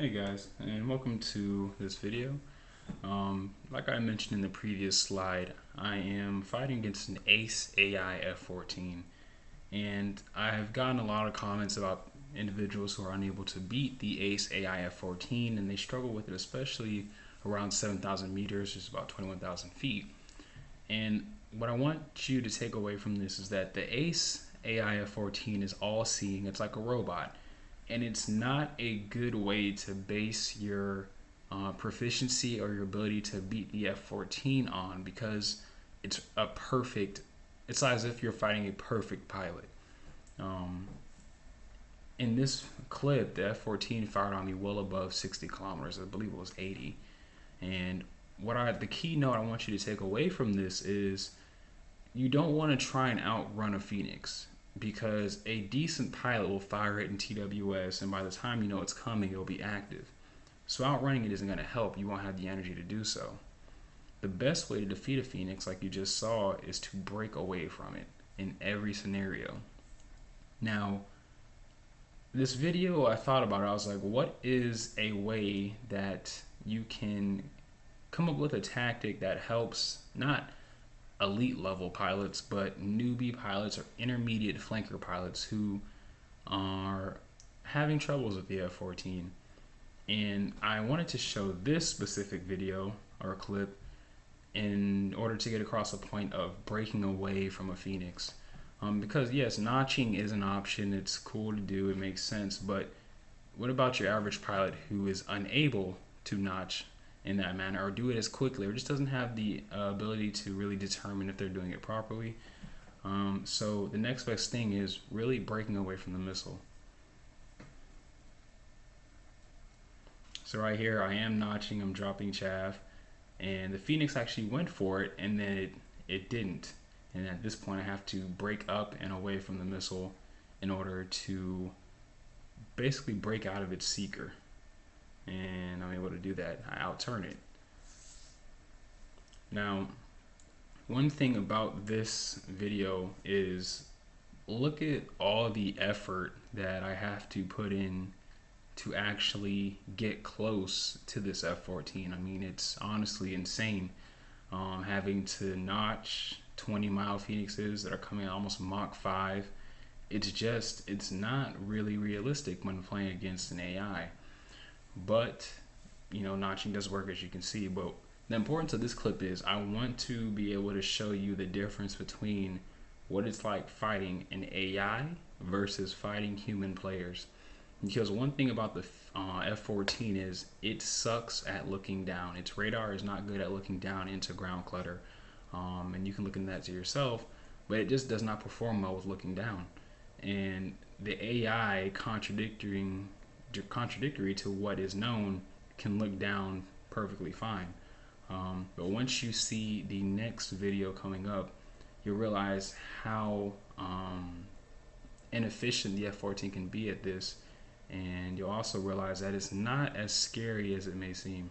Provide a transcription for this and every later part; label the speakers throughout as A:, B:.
A: Hey guys, and welcome to this video. Like I mentioned in the previous slide, I am fighting against an Ace AI F-14, and I have gotten a lot of comments about individuals who are unable to beat the Ace AI F-14, and they struggle with it, especially around 7,000 meters, which is about 21,000 feet. And what I want you to take away from this is that the Ace AI F-14 is all-seeing. It's like a robot, and it's not a good way to base your proficiency or your ability to beat the F-14 on, because it's a perfect. It's as if you're fighting a perfect pilot. Um, in this clip, the F-14 fired on me well above 60 kilometers. I believe it was 80. And the key note I want you to take away from this is you don't want to try and outrun a Phoenix, because a decent pilot will fire it in TWS, and by the time you know it's coming, it'll be active. So outrunning it isn't going to help. You won't have the energy to do so. The best way to defeat a Phoenix, like you just saw, is to break away from it in every scenario. Now, this video, I thought about it. I was like, what is a way that you can come up with a tactic that helps not elite level pilots, but newbie pilots or intermediate flanker pilots who are having troubles with the F-14? And I wanted to show this specific video or clip in order to get across the point of breaking away from a Phoenix. Because yes, notching is an option. It's cool to do. It makes sense. But what about your average pilot who is unable to notch in that manner, or do it as quickly, or just doesn't have the ability to really determine if they're doing it properly? So the next best thing is really breaking away from the missile. So right here, I am notching, I'm dropping chaff, and the Phoenix actually went for it, and then it didn't. And at this point, I have to break up and away from the missile in order to basically break out of its seeker. And I'm able to do that. I outturn it. Now, one thing about this video is look at all the effort that I have to put in to actually get close to this F-14. I mean, it's honestly insane. Having to notch 20-mile Phoenixes that are coming almost Mach 5. It's not really realistic when playing against an AI. But, notching does work, as you can see. But the importance of this clip is I want to be able to show you the difference between what it's like fighting an AI versus fighting human players. Because one thing about the F-14 is it sucks at looking down. Its radar is not good at looking down into ground clutter. And you can look into that to yourself, but it just does not perform well with looking down. And the AI contradictory to what is known can look down perfectly fine. But once you see the next video coming up, you'll realize how inefficient the F-14 can be at this, and you'll also realize that it's not as scary as it may seem.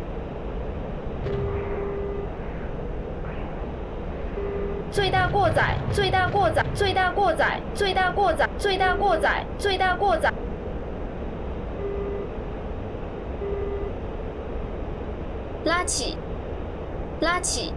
B: 最大过载，最大过载，最大过载，最大过载，最大过载，最大过载。拉起，拉起。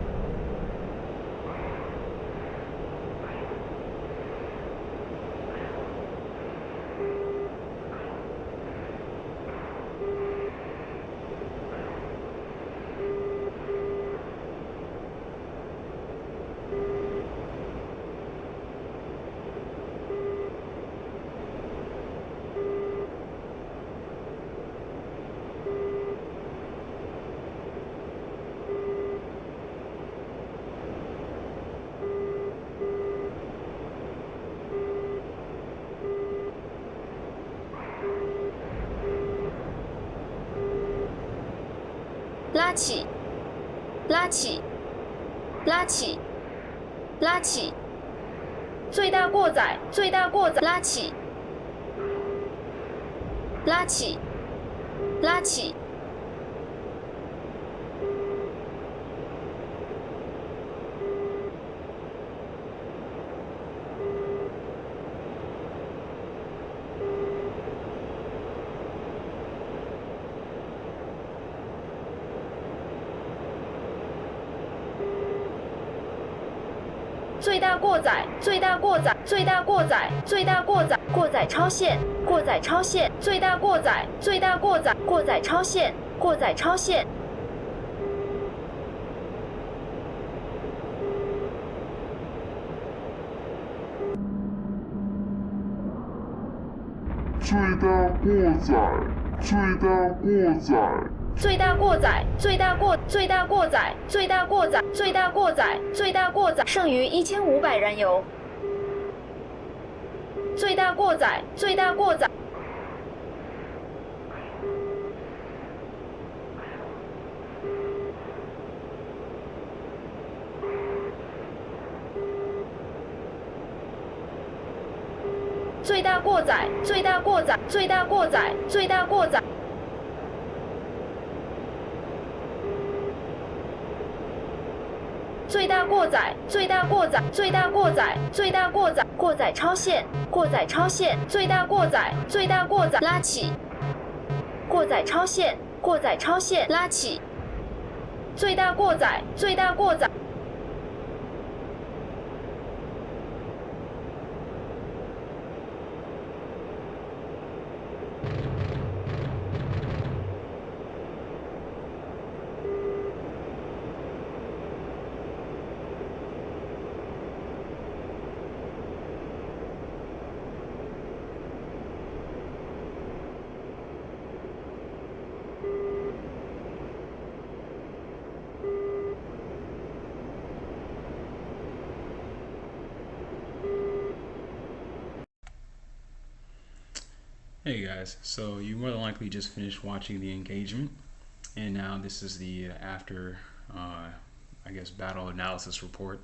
B: 拉起，拉起，拉起，拉起，最大过载，最大过载，拉起，拉起，拉起。最大过载，最大过载，最大过载，最大过载，过载超限，过载超限，最大过载，最大过载，过载超限，过载超限。
C: 最大过载，最大过载。
B: 最大过载，最大过载，最大过载，最大过载，最大过载，最大过载，剩余1500燃油。最大过载，最大过载。最大过载，最大过载，最大过载，最大过载。最大过载，最大过载，最大过载，最大过载，过载超限，过载超限，最大过载，最大过载，拉起，过载超限，过载超限，拉起，最大过载，最大过载。
A: Hey guys, so you more than likely just finished watching the engagement, and now this is the after, I guess, battle analysis report.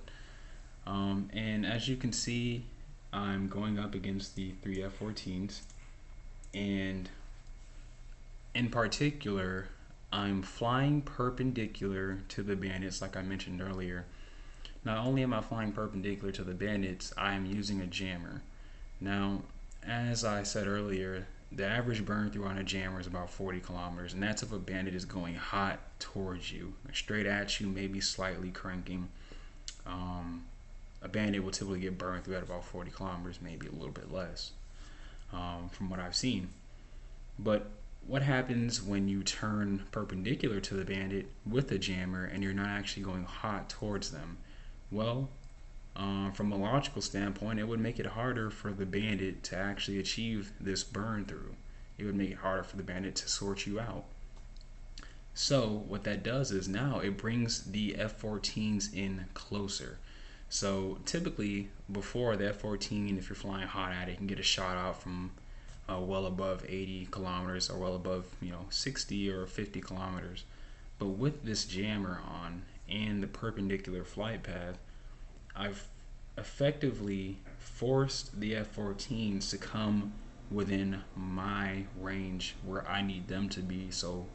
A: And as you can see, I'm going up against the 3 F-14s, and in particular, I'm flying perpendicular to the bandits like I mentioned earlier. Not only am I flying perpendicular to the bandits, I am using a jammer. Now, as I said earlier, the average burn through on a jammer is about 40 kilometers, and that's if a bandit is going hot towards you, straight at you, maybe slightly cranking. A bandit will typically get burned through at about 40 kilometers, maybe a little bit less, from what I've seen. But what happens when you turn perpendicular to the bandit with a jammer and you're not actually going hot towards them? Well, from a logical standpoint, it would make it harder for the bandit to actually achieve this burn through. It would make it harder for the bandit to sort you out. So what that does is now it brings the F-14s in closer. So typically before the F-14, if you're flying hot at it, you can get a shot out from well above 80 kilometers or well above 60 or 50 kilometers. But with this jammer on and the perpendicular flight path, I've effectively forced the F-14s to come within my range where I need them to be so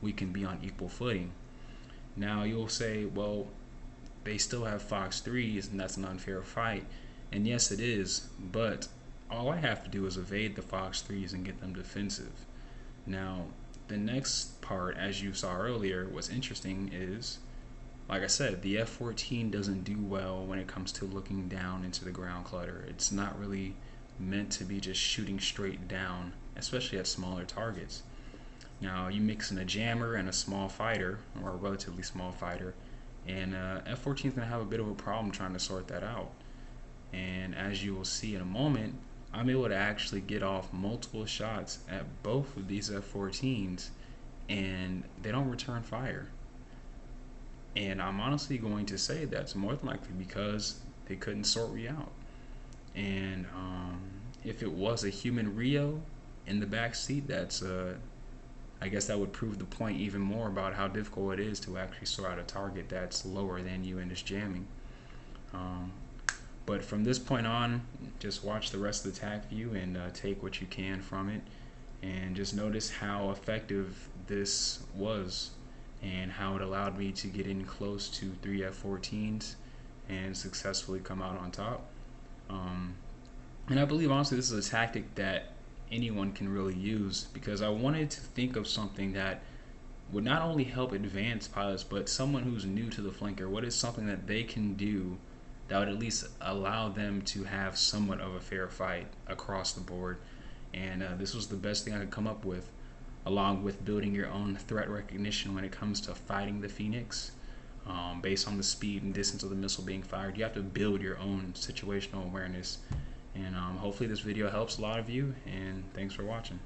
A: we can be on equal footing. Now you'll say, well, they still have Fox 3s, and that's an unfair fight. And yes, it is, but all I have to do is evade the Fox 3s and get them defensive. Now, the next part, as you saw earlier, what's interesting is, like I said, the F-14 doesn't do well when it comes to looking down into the ground clutter. It's not really meant to be just shooting straight down, especially at smaller targets. Now, you mix in a jammer and a small fighter, or a relatively small fighter, and F-14 is going to have a bit of a problem trying to sort that out. And as you will see in a moment, I'm able to actually get off multiple shots at both of these F-14s, and they don't return fire. And I'm honestly going to say that's more than likely because they couldn't sort me out. And if it was a human Rio in the back seat, that's I guess that would prove the point even more about how difficult it is to actually sort out a target that's lower than you and is jamming. But from this point on, just watch the rest of the attack view and take what you can from it, and just notice how effective this was and how it allowed me to get in close to 3 F-14s and successfully come out on top. And I believe honestly this is a tactic that anyone can really use, because I wanted to think of something that would not only help advanced pilots, but someone who's new to the flanker. What is something that they can do that would at least allow them to have somewhat of a fair fight across the board? And this was the best thing I could come up with, along with building your own threat recognition when it comes to fighting the Phoenix. Based on the speed and distance of the missile being fired, you have to build your own situational awareness. And hopefully this video helps a lot of you, and thanks for watching.